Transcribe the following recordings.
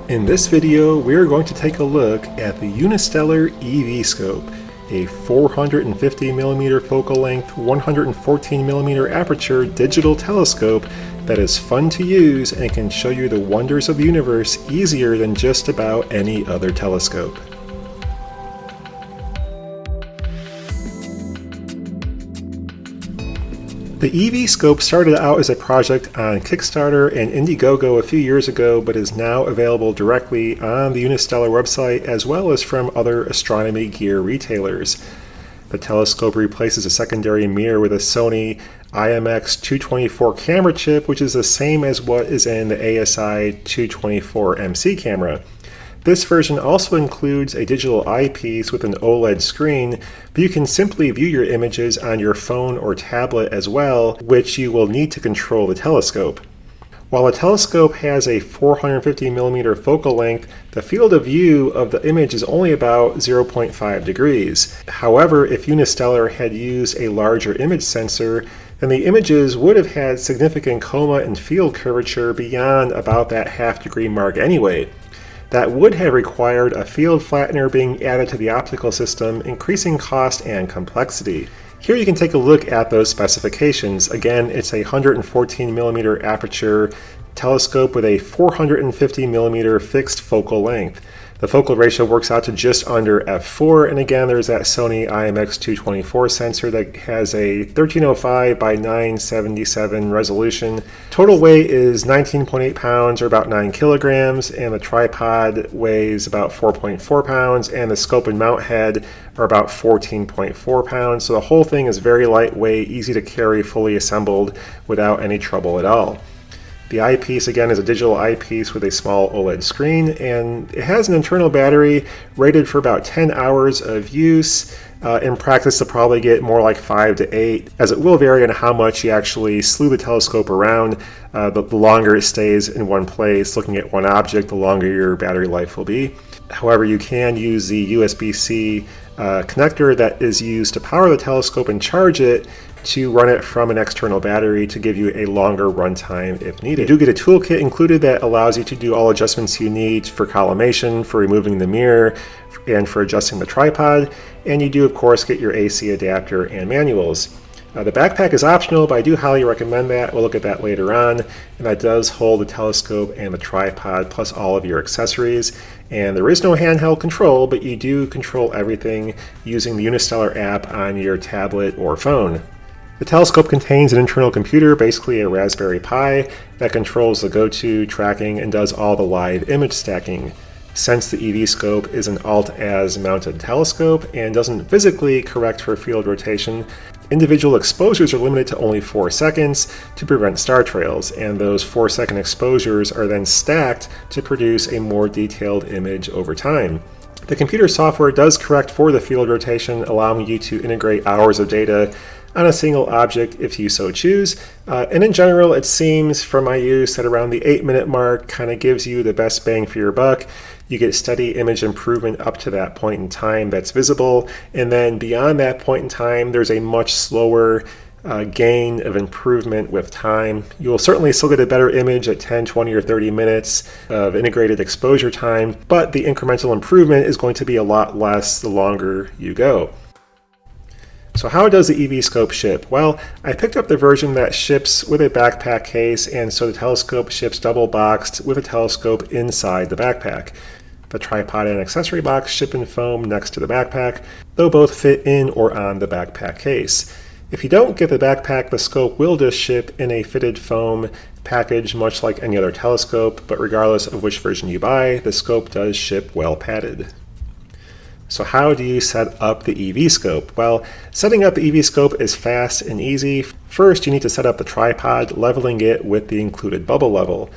In this video, we are going to take a look at the Unistellar eVscope, a 450mm focal length, 114mm aperture digital telescope that is fun to use and can show you the wonders of the universe easier than just about any other telescope. The eVscope started out as a project on Kickstarter and Indiegogo a few years ago, but is now available directly on the Unistellar website as well as from other astronomy gear retailers. The telescope replaces a secondary mirror with a Sony IMX224 camera chip, which is the same as what is in the ASI 224MC camera. This version also includes a digital eyepiece with an OLED screen, but you can simply view your images on your phone or tablet as well, which you will need to control the telescope. While the telescope has a 450mm focal length, the field of view of the image is only about 0.5 degrees. However, if Unistellar had used a larger image sensor, then the images would have had significant coma and field curvature beyond about that half-degree mark anyway. That would have required a field flattener being added to the optical system, increasing cost and complexity. Here you can take a look at those specifications. Again, it's a 114mm aperture telescope with a 450mm fixed focal length. The focal ratio works out to just under f4, and again there's that Sony IMX224 sensor that has a 1305 by 977 resolution. Total weight is 19.8 pounds or about 9 kilograms, and the tripod weighs about 4.4 pounds, and the scope and mount head are about 14.4 pounds. So the whole thing is very lightweight, easy to carry, fully assembled without any trouble at all. The eyepiece, again, is a digital eyepiece with a small OLED screen, and it has an internal battery rated for about 10 hours of use. In practice, they'll probably get more like 5 to 8, as it will vary on how much you actually slew the telescope around. The longer it stays in one place, looking at one object, the longer your battery life will be. However, you can use the USB-C connector that is used to power the telescope and charge it to run it from an external battery to give you a longer runtime if needed. You do get a toolkit included that allows you to do all adjustments you need for collimation, for removing the mirror, and for adjusting the tripod, and you do of course get your AC adapter and manuals. The backpack is optional, but I do highly recommend that. We'll look at that later on, and that does hold the telescope and the tripod plus all of your accessories. And there is no handheld control, but you do control everything using the Unistellar app on your tablet or phone. The telescope contains an internal computer, basically a Raspberry Pi, that controls the go-to, tracking, and does all the live image stacking. Since the eVscope is an alt-as mounted telescope and doesn't physically correct for field rotation, individual exposures are limited to only 4 seconds to prevent star trails, and those 4-second exposures are then stacked to produce a more detailed image over time. The computer software does correct for the field rotation, allowing you to integrate hours of data on a single object if you so choose. And in general, it seems from my use that around the 8-minute mark kind of gives you the best bang for your buck. You get steady image improvement up to that point in time that's visible, and then beyond that point in time, there's a much slower gain of improvement with time. You will certainly still get a better image at 10, 20, or 30 minutes of integrated exposure time, but the incremental improvement is going to be a lot less the longer you go. So how does the eVscope ship? Well, I picked up the version that ships with a backpack case, and so the telescope ships double boxed with a telescope inside the backpack. The tripod and accessory box ship in foam next to the backpack, though both fit in or on the backpack case. If you don't get the backpack, the scope will just ship in a fitted foam package much like any other telescope, but regardless of which version you buy, the scope does ship well padded. So how do you set up the eVscope? Well, setting up the eVscope is fast and easy. First, you need to set up the tripod, leveling it with the included bubble level.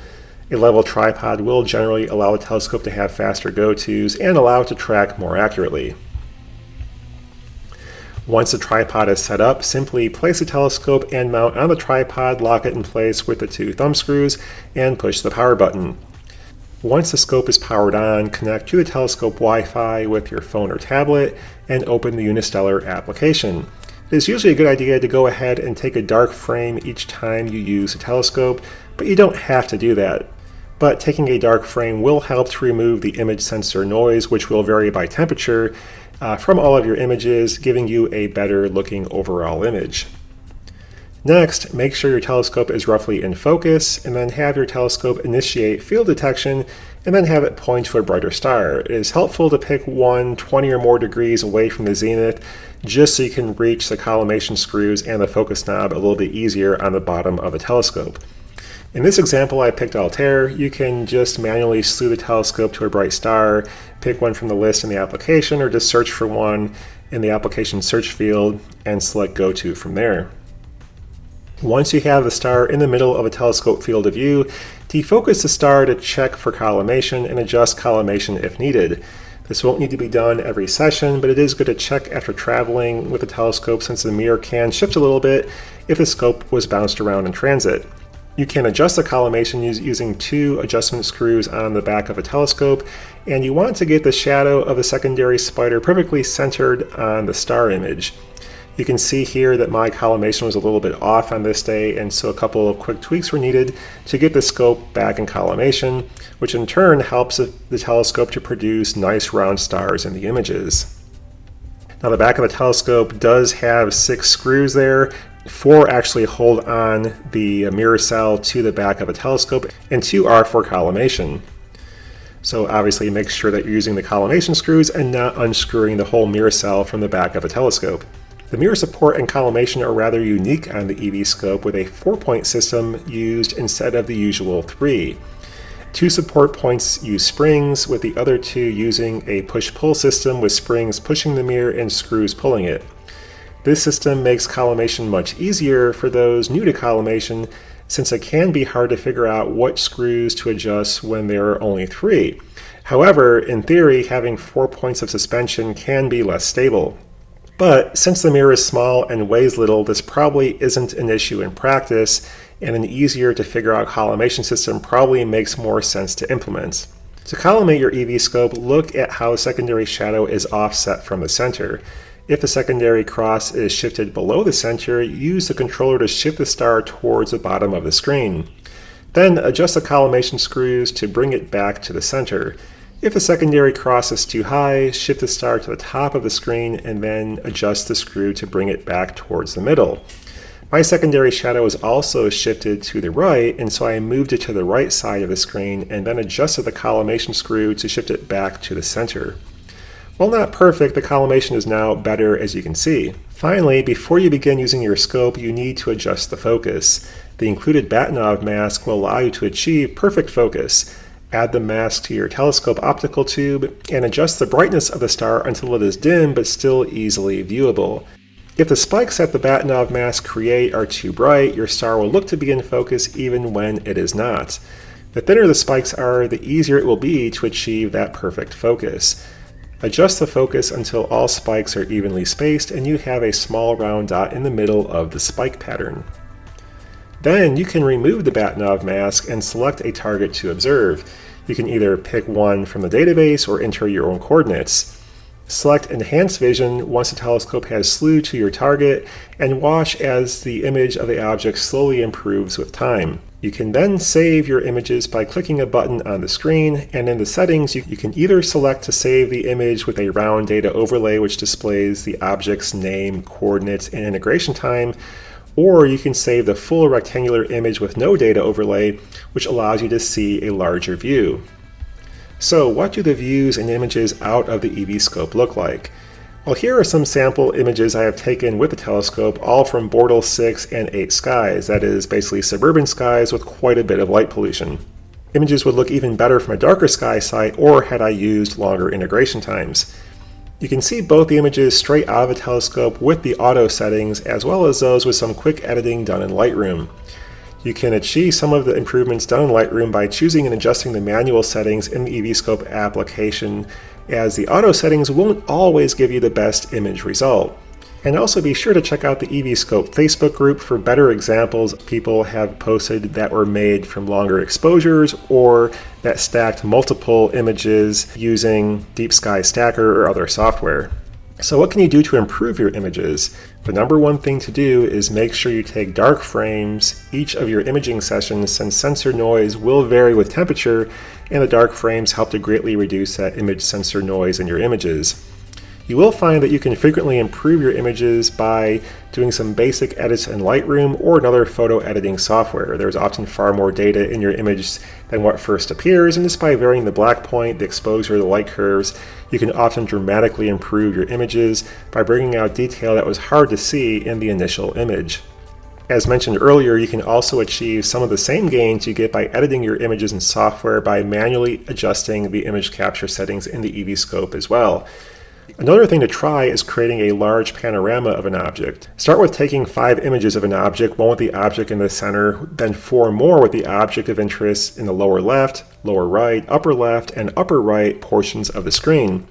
A level tripod will generally allow the telescope to have faster go-tos and allow it to track more accurately. Once the tripod is set up, simply place the telescope and mount on the tripod, lock it in place with the 2 thumb screws, and push the power button. Once the scope is powered on, connect to the telescope Wi-Fi with your phone or tablet and open the Unistellar application. It is usually a good idea to go ahead and take a dark frame each time you use a telescope, but you don't have to do that. but taking a dark frame will help to remove the image sensor noise, which will vary by temperature, from all of your images, giving you a better looking overall image. Next, make sure your telescope is roughly in focus, and then have your telescope initiate field detection, and then have it point to a brighter star. It is helpful to pick one 20 or more degrees away from the zenith, just so you can reach the collimation screws and the focus knob a little bit easier on the bottom of the telescope. In this example, I picked Altair. You can just manually slew the telescope to a bright star, pick one from the list in the application, or just search for one in the application search field and select Go To from there. Once you have the star in the middle of a telescope field of view, defocus the star to check for collimation and adjust collimation if needed. This won't need to be done every session, but it is good to check after traveling with the telescope, since the mirror can shift a little bit if the scope was bounced around in transit. You can adjust the collimation using 2 adjustment screws on the back of a telescope, and you want to get the shadow of the secondary spider perfectly centered on the star image. You can see here that my collimation was a little bit off on this day, and so a couple of quick tweaks were needed to get the scope back in collimation, which in turn helps the telescope to produce nice round stars in the images. Now the back of the telescope does have 6 screws there. 4 actually hold on the mirror cell to the back of a telescope, and 2 are for collimation. So obviously make sure that you're using the collimation screws and not unscrewing the whole mirror cell from the back of a telescope. The mirror support and collimation are rather unique on the eVscope, with a 4-point system used instead of the usual 3. 2 support points use springs, with the other 2 using a push-pull system with springs pushing the mirror and screws pulling it. This system makes collimation much easier for those new to collimation, since it can be hard to figure out what screws to adjust when there are only 3. However, in theory, having 4 points of suspension can be less stable. But since the mirror is small and weighs little, this probably isn't an issue in practice, and an easier to figure out collimation system probably makes more sense to implement. To collimate your eVscope, look at how secondary shadow is offset from the center. If the secondary cross is shifted below the center, use the controller to shift the star towards the bottom of the screen. Then adjust the collimation screws to bring it back to the center. If the secondary cross is too high, shift the star to the top of the screen and then adjust the screw to bring it back towards the middle. My secondary shadow is also shifted to the right, and so I moved it to the right side of the screen and then adjusted the collimation screw to shift it back to the center. While not perfect, the collimation is now better, as you can see. Finally, before you begin using your scope, you need to adjust the focus. The included Bahtinov mask will allow you to achieve perfect focus. Add the mask to your telescope optical tube and adjust the brightness of the star until it is dim but still easily viewable. If the spikes that the Bahtinov mask create are too bright, your star will look to be in focus even when it is not. The thinner the spikes are, the easier it will be to achieve that perfect focus. Adjust the focus until all spikes are evenly spaced and you have a small round dot in the middle of the spike pattern. Then you can remove the Bahtinov mask and select a target to observe. You can either pick one from the database or enter your own coordinates. Select Enhanced Vision once the telescope has slewed to your target, and watch as the image of the object slowly improves with time. You can then save your images by clicking a button on the screen, and in the settings you can either select to save the image with a round data overlay which displays the object's name, coordinates, and integration time, or you can save the full rectangular image with no data overlay, which allows you to see a larger view. So what do the views and images out of the eVscope look like? Well, here are some sample images I have taken with the telescope, all from Bortle 6 and 8 skies, that is basically suburban skies with quite a bit of light pollution. Images would look even better from a darker sky site or had I used longer integration times. You can see both the images straight out of the telescope with the auto settings, as well as those with some quick editing done in Lightroom. You can achieve some of the improvements done in Lightroom by choosing and adjusting the manual settings in the eVscope application, as the auto settings won't always give you the best image result. And also be sure to check out the eVscope Facebook group for better examples people have posted that were made from longer exposures or that stacked multiple images using Deep Sky Stacker or other software. So what can you do to improve your images? The number one thing to do is make sure you take dark frames each of your imaging sessions, since sensor noise will vary with temperature, and the dark frames help to greatly reduce that image sensor noise in your images. You will find that you can frequently improve your images by doing some basic edits in Lightroom or another photo editing software. There's often far more data in your image than what first appears, and just by varying the black point, the exposure, the light curves, you can often dramatically improve your images by bringing out detail that was hard to see in the initial image. As mentioned earlier, you can also achieve some of the same gains you get by editing your images in software by manually adjusting the image capture settings in the eVscope as well. Another thing to try is creating a large panorama of an object. Start with taking 5 images of an object, one with the object in the center, then 4 more with the object of interest in the lower left, lower right, and upper right portions of the screen.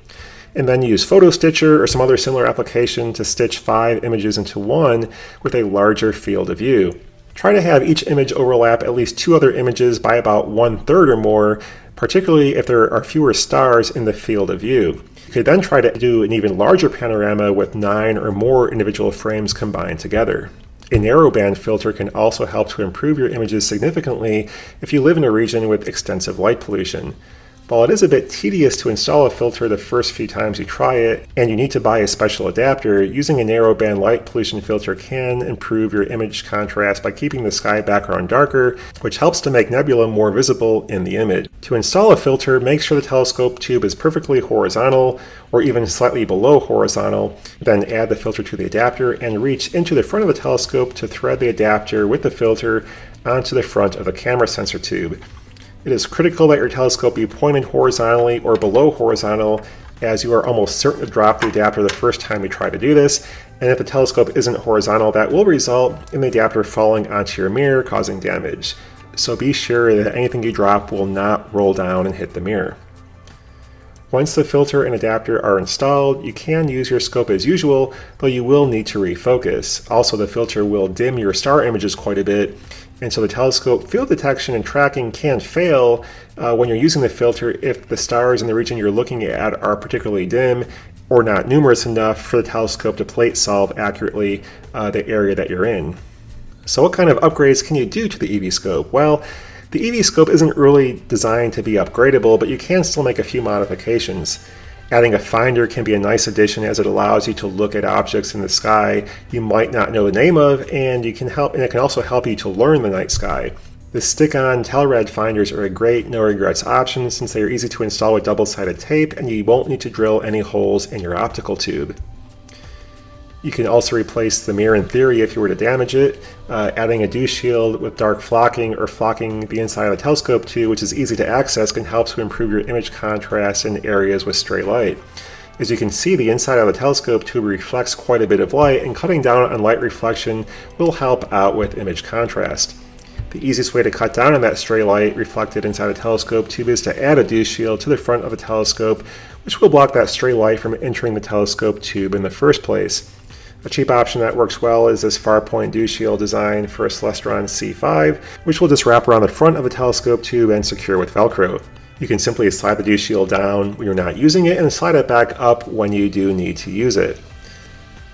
And then use Photo Stitcher or some other similar application to stitch 5 images into one with a larger field of view. Try to have each image overlap at least 2 other images by about 1/3 or more, particularly if there are fewer stars in the field of view. You could then try to do an even larger panorama with 9 or more individual frames combined together. A narrowband filter can also help to improve your images significantly if you live in a region with extensive light pollution. While it is a bit tedious to install a filter the first few times you try it, and you need to buy a special adapter, using a narrowband light pollution filter can improve your image contrast by keeping the sky background darker, which helps to make nebula more visible in the image. To install a filter, make sure the telescope tube is perfectly horizontal, or even slightly below horizontal, then add the filter to the adapter and reach into the front of the telescope to thread the adapter with the filter onto the front of the camera sensor tube. It is critical that your telescope be pointed horizontally or below horizontal, as you are almost certain to drop the adapter the first time you try to do this, and if the telescope isn't horizontal, that will result in the adapter falling onto your mirror, causing damage. So be sure that anything you drop will not roll down and hit the mirror. Once the filter and adapter are installed, you can use your scope as usual, though you will need to refocus. Also, the filter will dim your star images quite a bit, and so the telescope field detection and tracking can fail when you're using the filter if the stars in the region you're looking at are particularly dim or not numerous enough for the telescope to plate solve accurately the area that you're in. So what kind of upgrades can you do to the eVscope? Well, the eVscope isn't really designed to be upgradable, but you can still make a few modifications. Adding a finder can be a nice addition, as it allows you to look at objects in the sky you might not know the name of, and it can also help you to learn the night sky. The stick-on Telrad finders are a great no-regrets option, since they are easy to install with double-sided tape and you won't need to drill any holes in your optical tube. You can also replace the mirror in theory if you were to damage it. Adding a dew shield with dark flocking or flocking the inside of the telescope tube, which is easy to access, can help to improve your image contrast in areas with stray light. As you can see, the inside of the telescope tube reflects quite a bit of light, and cutting down on light reflection will help out with image contrast. The easiest way to cut down on that stray light reflected inside a telescope tube is to add a dew shield to the front of a telescope, which will block that stray light from entering the telescope tube in the first place. A cheap option that works well is this Farpoint dew shield design for a Celestron C5, which will just wrap around the front of the telescope tube and secure with Velcro. You can simply slide the dew shield down when you're not using it and slide it back up when you do need to use it.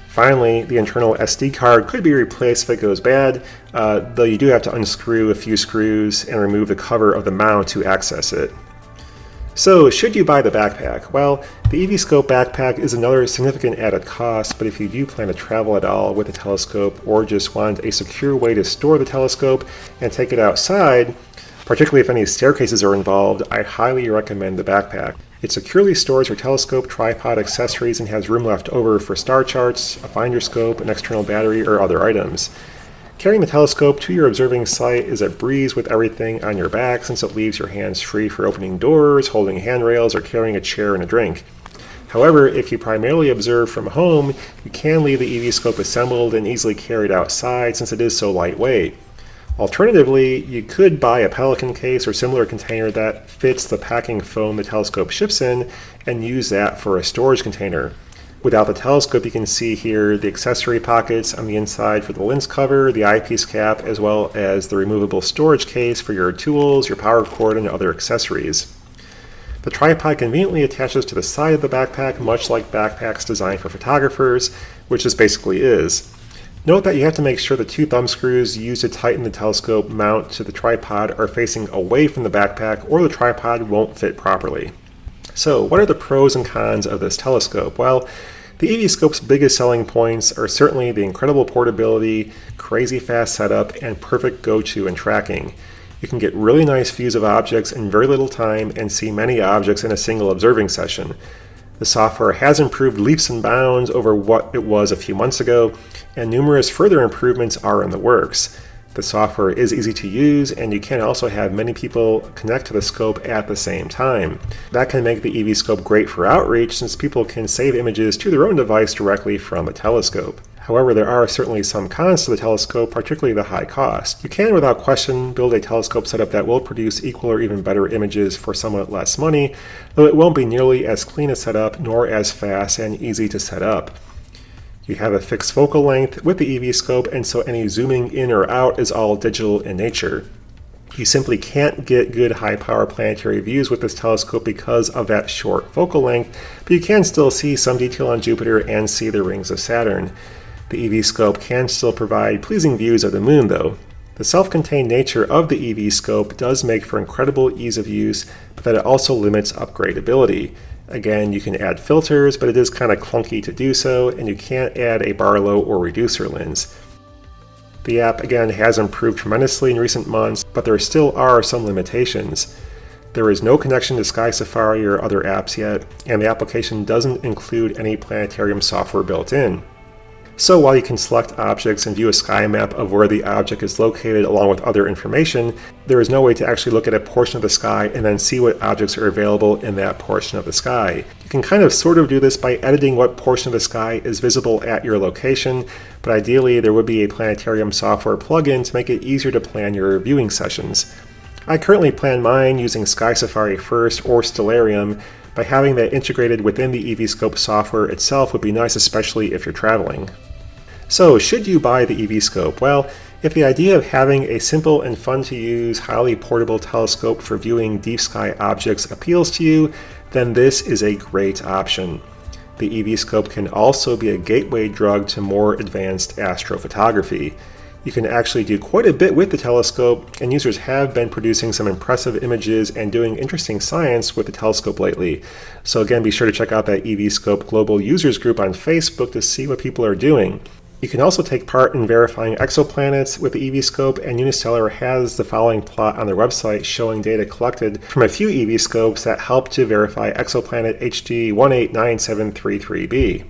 Finally, the internal SD card could be replaced if it goes bad, though you do have to unscrew a few screws and remove the cover of the mount to access it. So, should you buy the backpack? Well, the eVscope backpack is another significant added cost, but if you do plan to travel at all with the telescope or just want a secure way to store the telescope and take it outside, particularly if any staircases are involved, I highly recommend the backpack. It securely stores your telescope, tripod, accessories, and has room left over for star charts, a finder scope, an external battery, or other items. Carrying the telescope to your observing site is a breeze with everything on your back, since it leaves your hands free for opening doors, holding handrails, or carrying a chair and a drink. However, if you primarily observe from home, you can leave the eVscope assembled and easily carried outside, since it is so lightweight. Alternatively, you could buy a Pelican case or similar container that fits the packing foam the telescope ships in and use that for a storage container. Without the telescope, you can see here the accessory pockets on the inside for the lens cover, the eyepiece cap, as well as the removable storage case for your tools, your power cord, and other accessories. The tripod conveniently attaches to the side of the backpack, much like backpacks designed for photographers, which this basically is. Note that you have to make sure the two thumb screws used to tighten the telescope mount to the tripod are facing away from the backpack, or the tripod won't fit properly. So, what are the pros and cons of this telescope? Well, the eVscope's biggest selling points are certainly the incredible portability, crazy fast setup, and perfect go-to and tracking. You can get really nice views of objects in very little time and see many objects in a single observing session. The software has improved leaps and bounds over what it was a few months ago, and numerous further improvements are in the works. The software is easy to use, and you can also have many people connect to the scope at the same time. That can make the eVscope great for outreach, since people can save images to their own device directly from the telescope. However, there are certainly some cons to the telescope, particularly the high cost. You can, without question, build a telescope setup that will produce equal or even better images for somewhat less money, though it won't be nearly as clean a setup nor as fast and easy to set up. You have a fixed focal length with the eVscope, and so any zooming in or out is all digital in nature. You simply can't get good high-power planetary views with this telescope because of that short focal length, but you can still see some detail on Jupiter and see the rings of Saturn. The eVscope can still provide pleasing views of the Moon, though. The self-contained nature of the eVscope does make for incredible ease of use, but that it also limits upgradability. Again, you can add filters, but it is kind of clunky to do so, and you can't add a Barlow or reducer lens. The app, again, has improved tremendously in recent months, but there still are some limitations. There is no connection to Sky Safari or other apps yet, and the application doesn't include any planetarium software built in. So while you can select objects and view a sky map of where the object is located along with other information, there is no way to actually look at a portion of the sky and then see what objects are available in that portion of the sky. You can kind of sort of do this by editing what portion of the sky is visible at your location, but ideally there would be a planetarium software plugin to make it easier to plan your viewing sessions. I currently plan mine using Sky Safari First or Stellarium. By having that integrated within the eVscope software itself would be nice, especially if you're traveling. So, should you buy the eVscope? Well, if the idea of having a simple and fun to use, highly portable telescope for viewing deep sky objects appeals to you, then this is a great option. The eVscope can also be a gateway drug to more advanced astrophotography. You can actually do quite a bit with the telescope, and users have been producing some impressive images and doing interesting science with the telescope lately. So again, be sure to check out that eVscope Global Users group on Facebook to see what people are doing. You can also take part in verifying exoplanets with the eVscope, and Unistellar has the following plot on their website showing data collected from a few eVscopes that help to verify exoplanet HD 189733b.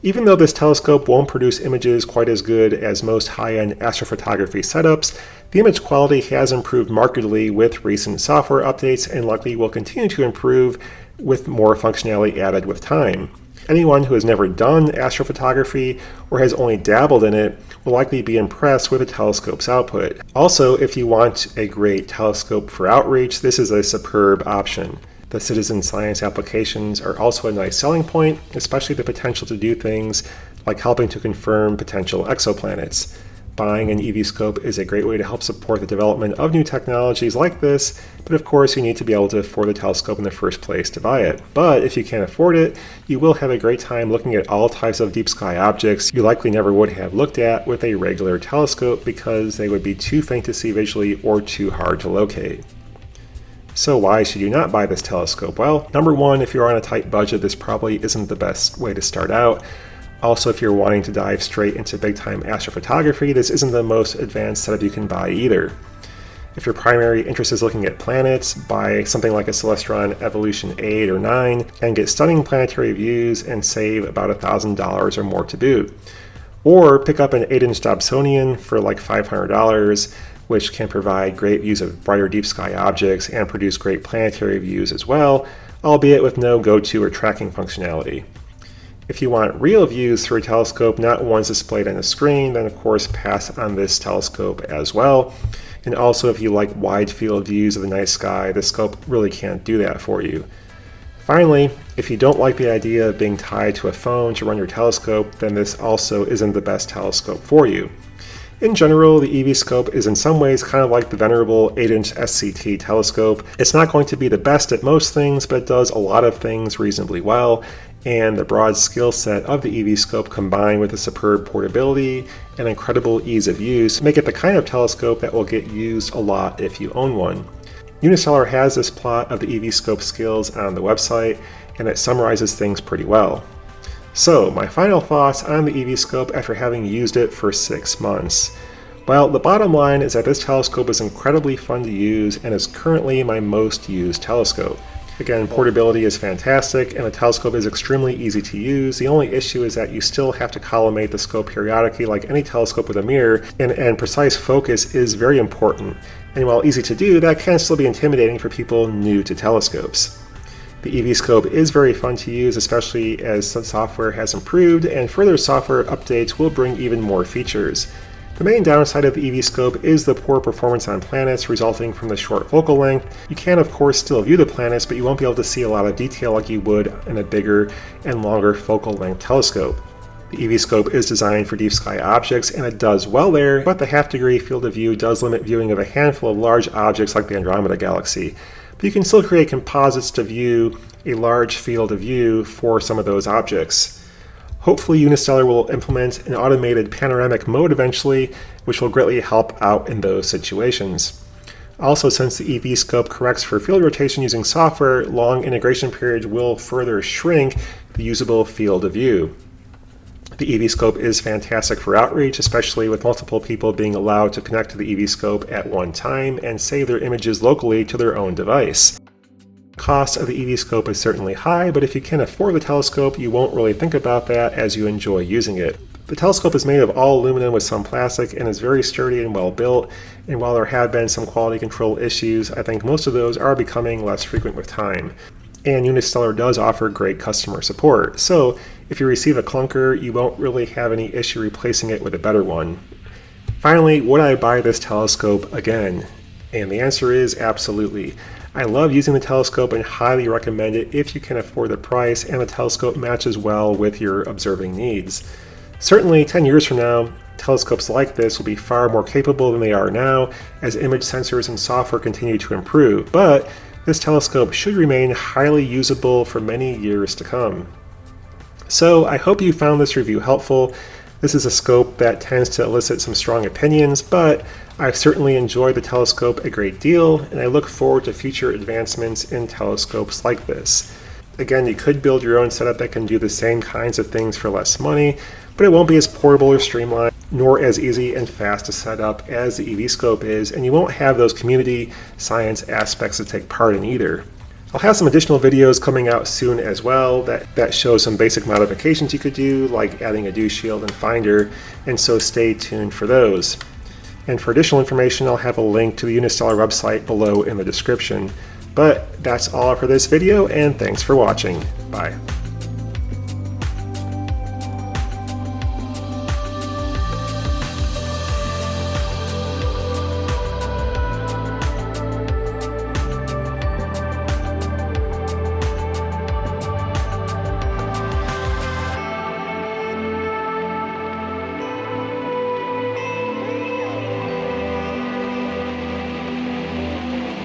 Even though this telescope won't produce images quite as good as most high-end astrophotography setups, the image quality has improved markedly with recent software updates and likely will continue to improve with more functionality added with time. Anyone who has never done astrophotography or has only dabbled in it will likely be impressed with the telescope's output. Also, if you want a great telescope for outreach, this is a superb option. The citizen science applications are also a nice selling point, especially the potential to do things like helping to confirm potential exoplanets. Buying an eVscope is a great way to help support the development of new technologies like this, but of course you need to be able to afford the telescope in the first place to buy it. But if you can't afford it, you will have a great time looking at all types of deep sky objects you likely never would have looked at with a regular telescope because they would be too faint to see visually or too hard to locate. So why should you not buy this telescope? Well, number one, if you're on a tight budget, this probably isn't the best way to start out. Also, if you're wanting to dive straight into big-time astrophotography, this isn't the most advanced setup you can buy either. If your primary interest is looking at planets, buy something like a Celestron Evolution 8 or 9 and get stunning planetary views and save about $1,000 or more to boot. Or pick up an 8-inch Dobsonian for like $500, which can provide great views of brighter deep sky objects and produce great planetary views as well, albeit with no go-to or tracking functionality. If you want real views through a telescope, not ones displayed on a screen, then of course pass on this telescope as well. And also if you like wide field views of the night sky, the scope really can't do that for you. Finally, if you don't like the idea of being tied to a phone to run your telescope, then this also isn't the best telescope for you. In general, the eVscope is in some ways kind of like the venerable 8-inch SCT telescope. It's not going to be the best at most things, but it does a lot of things reasonably well, and the broad skill set of the eVscope combined with the superb portability and incredible ease of use make it the kind of telescope that will get used a lot if you own one. Unistellar has this plot of the eVscope skills on the website, and it summarizes things pretty well. So, my final thoughts on the eVscope after having used it for 6 months. Well, the bottom line is that this telescope is incredibly fun to use and is currently my most used telescope. Again, portability is fantastic and the telescope is extremely easy to use. The only issue is that you still have to collimate the scope periodically like any telescope with a mirror, and precise focus is very important. And while easy to do, that can still be intimidating for people new to telescopes. The eVscope is very fun to use, especially as some software has improved, and further software updates will bring even more features. The main downside of the eVscope is the poor performance on planets resulting from the short focal length. You can of course still view the planets, but you won't be able to see a lot of detail like you would in a bigger and longer focal length telescope. The eVscope is designed for deep sky objects and it does well there, but the half-degree field of view does limit viewing of a handful of large objects like the Andromeda Galaxy. But you can still create composites to view a large field of view for some of those objects. Hopefully Unistellar will implement an automated panoramic mode eventually, which will greatly help out in those situations. Also, since the eVscope corrects for field rotation using software, long integration periods will further shrink the usable field of view. The eVscope is fantastic for outreach, especially with multiple people being allowed to connect to the eVscope at one time and save their images locally to their own device. The cost of the eVscope is certainly high, but if you can afford the telescope, you won't really think about that as you enjoy using it. The telescope is made of all aluminum with some plastic and is very sturdy and well built, and while there have been some quality control issues, I think most of those are becoming less frequent with time. And Unistellar does offer great customer support, so if you receive a clunker, you won't really have any issue replacing it with a better one. Finally, would I buy this telescope again? And the answer is absolutely. I love using the telescope and highly recommend it if you can afford the price and the telescope matches well with your observing needs. Certainly 10 years from now, telescopes like this will be far more capable than they are now as image sensors and software continue to improve, but this telescope should remain highly usable for many years to come. So I hope you found this review helpful. This is a scope that tends to elicit some strong opinions, but I've certainly enjoyed the telescope a great deal, and I look forward to future advancements in telescopes like this. Again, you could build your own setup that can do the same kinds of things for less money, but it won't be as portable or streamlined, nor as easy and fast to set up as the eVscope is, and you won't have those community science aspects to take part in either. I'll have some additional videos coming out soon as well that show some basic modifications you could do, like adding a dew shield and finder, and so stay tuned for those. And for additional information, I'll have a link to the Unistellar website below in the description. But that's all for this video, and thanks for watching. Bye.